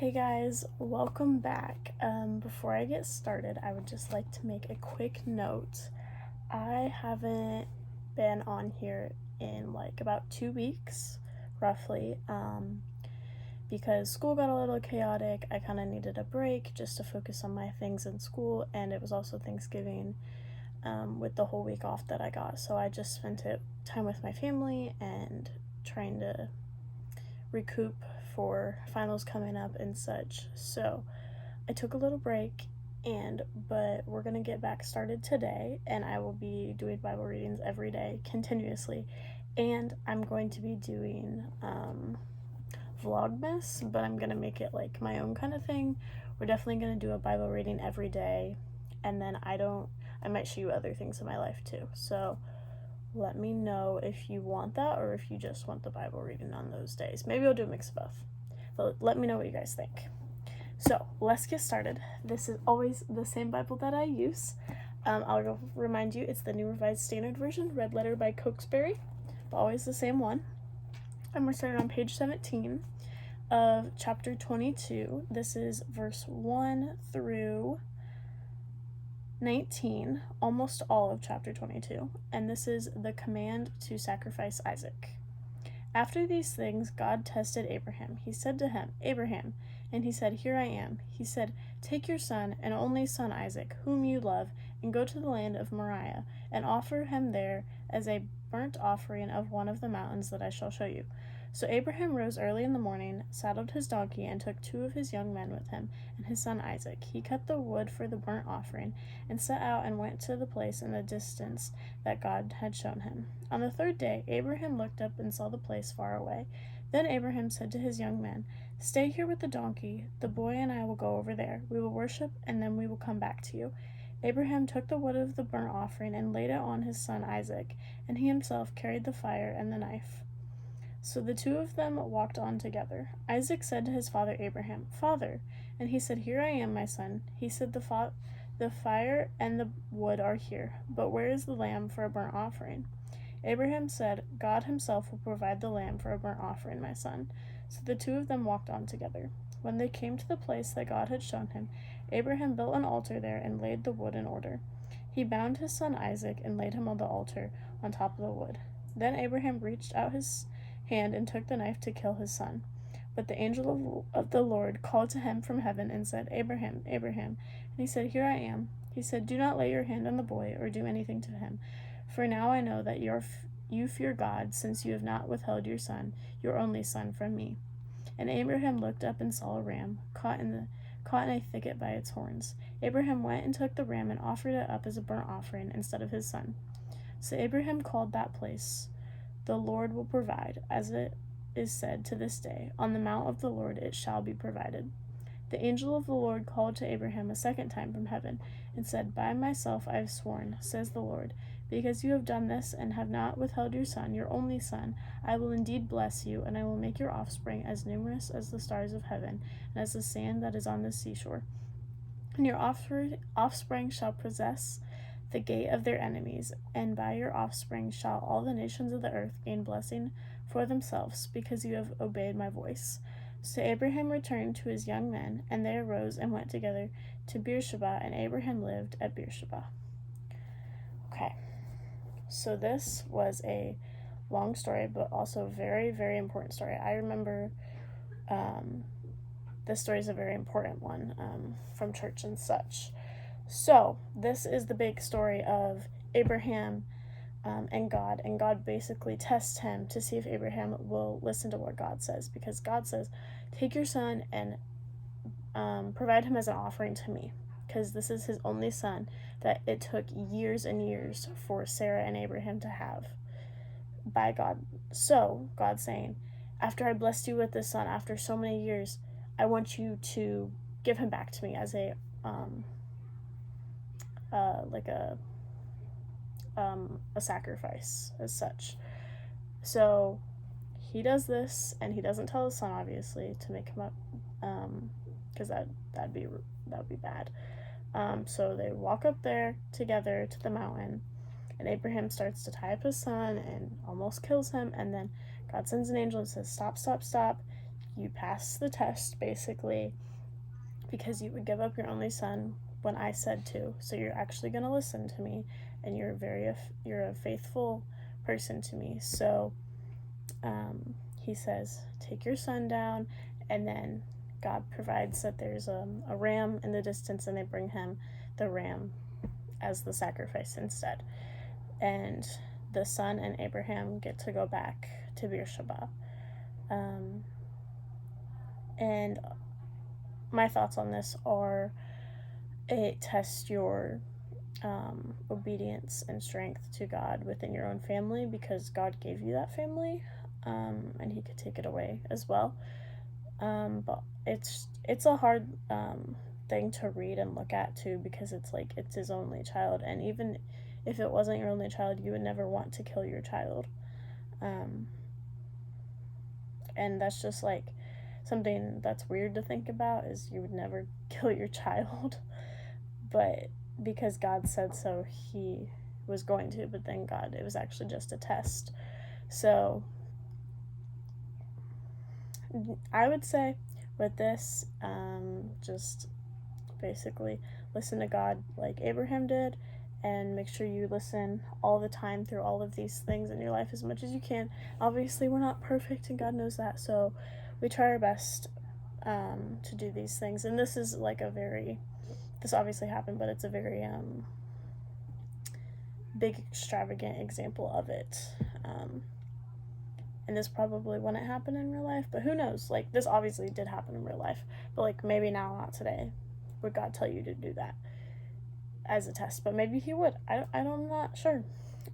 Hey guys, welcome back. Before I get started, I would just like to make a quick note. I haven't been on here in like about 2 weeks, roughly, because school got a little chaotic. I kind of needed a break just to focus on my things in school, and it was also Thanksgiving with the whole week off that I got. So I just spent time with my family and trying to recoup for finals coming up and such. So I took a little break but we're gonna get back started today, and I will be doing Bible readings every day continuously, and I'm going to be doing Vlogmas, but I'm gonna make it like my own kind of thing. We're definitely gonna do a Bible reading every day, and then I might show you other things in my life too. So let me know if you want that or if you just want the Bible reading on those days. Maybe I'll do a mix of both. But let me know what you guys think. So let's get started. This is always the same Bible that I use. I'll remind you, it's the New Revised Standard Version, red letter by Cokesbury, but always the same one. And we're starting on page 17 of chapter 22. This is verse 1 through 19, almost all of chapter 22, and this is the command to sacrifice Isaac. After these things, God tested Abraham. He said to him, "Abraham," and he said, "Here I am." He said, "Take your son and only son Isaac, whom you love, and go to the land of Moriah, and offer him there as a burnt offering of one of the mountains that I shall show you." So Abraham rose early in the morning, saddled his donkey, and took 2 of his young men with him, and his son Isaac. He cut the wood for the burnt offering, and set out and went to the place in the distance that God had shown him. On the 3rd day, Abraham looked up and saw the place far away. Then Abraham said to his young men, "Stay here with the donkey. The boy and I will go over there. We will worship, and then we will come back to you." Abraham took the wood of the burnt offering and laid it on his son Isaac, and he himself carried the fire and the knife. So the 2 of them walked on together. Isaac said to his father Abraham, "Father." And he said, "Here I am, my son." He said, The fire and the wood are here, but where is the lamb for a burnt offering?" Abraham said, "God himself will provide the lamb for a burnt offering, my son." So the 2 of them walked on together. When they came to the place that God had shown him, Abraham built an altar there and laid the wood in order. He bound his son Isaac and laid him on the altar on top of the wood. Then Abraham reached out his hand and took the knife to kill his son. But the angel of the Lord called to him from heaven and said, "Abraham, Abraham." And he said, "Here I am." He said, "Do not lay your hand on the boy or do anything to him. For now I know that you fear God, since you have not withheld your son, your only son, from me." And Abraham looked up and saw a ram caught in a thicket by its horns. Abraham went and took the ram and offered it up as a burnt offering instead of his son. So Abraham called that place, "The Lord will provide," as it is said to this day, "On the mount of the Lord it shall be provided." The angel of the Lord called to Abraham a second time from heaven and said, "By myself I have sworn, says the Lord, because you have done this and have not withheld your son, your only son, I will indeed bless you, and I will make your offspring as numerous as the stars of heaven and as the sand that is on the seashore. And your offspring shall possess the gate of their enemies, and by your offspring shall all the nations of the earth gain blessing for themselves, because you have obeyed my voice." So Abraham returned to his young men, and they arose and went together to Beersheba, and Abraham lived at Beersheba. Okay, so this was a long story, but also a very, very important story. I remember this story is a very important one from church and such. So this is the big story of Abraham and God basically tests him to see if Abraham will listen to what God says, because God says, "Take your son and provide him as an offering to me," because this is his only son that it took years and years for Sarah and Abraham to have by God. So God's saying, after I blessed you with this son, after so many years, I want you to give him back to me as a sacrifice as such. So he does this, and he doesn't tell his son, obviously, to make him up, because that'd be bad. So they walk up there together to the mountain, and Abraham starts to tie up his son and almost kills him, and then God sends an angel and says, "Stop, stop, stop. you pass the test, basically, because you would give up your only son when I said to. So you're actually going to listen to me, and you're a faithful person to me. So he says, take your son down, and then God provides that there's a ram in the distance, and they bring him the ram as the sacrifice instead. And the son and Abraham get to go back to Beersheba. And my thoughts on this are, it tests your obedience and strength to God within your own family, because God gave you that family, and he could take it away as well. But it's a hard thing to read and look at too, because it's like, it's his only child, and even if it wasn't your only child, you would never want to kill your child. And that's just like something that's weird to think about, is you would never kill your child. But because God said so, he was going to, but then it was actually just a test. So I would say with this, just basically listen to God like Abraham did, and make sure you listen all the time through all of these things in your life as much as you can. Obviously, we're not perfect, and God knows that, so we try our best to do these things. And this is like this obviously happened, but it's a very big, extravagant example of it. And this probably wouldn't happen in real life, but who knows? Like, this obviously did happen in real life, but like, maybe now, not today, would God tell you to do that as a test. But maybe he would. I'm not sure.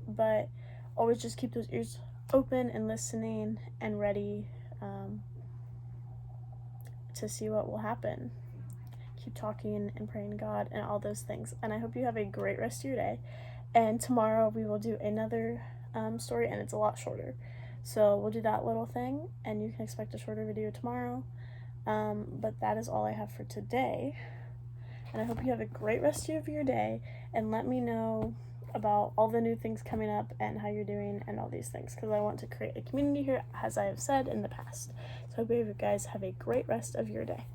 But always just keep those ears open and listening and ready to see what will happen. Keep talking and praying to God and all those things. And I hope you have a great rest of your day. And tomorrow we will do another story, and it's a lot shorter. So we'll do that little thing, and you can expect a shorter video tomorrow. But that is all I have for today. And I hope you have a great rest of your day, and let me know about all the new things coming up and how you're doing and all these things, because I want to create a community here, as I have said in the past. So I hope you guys have a great rest of your day.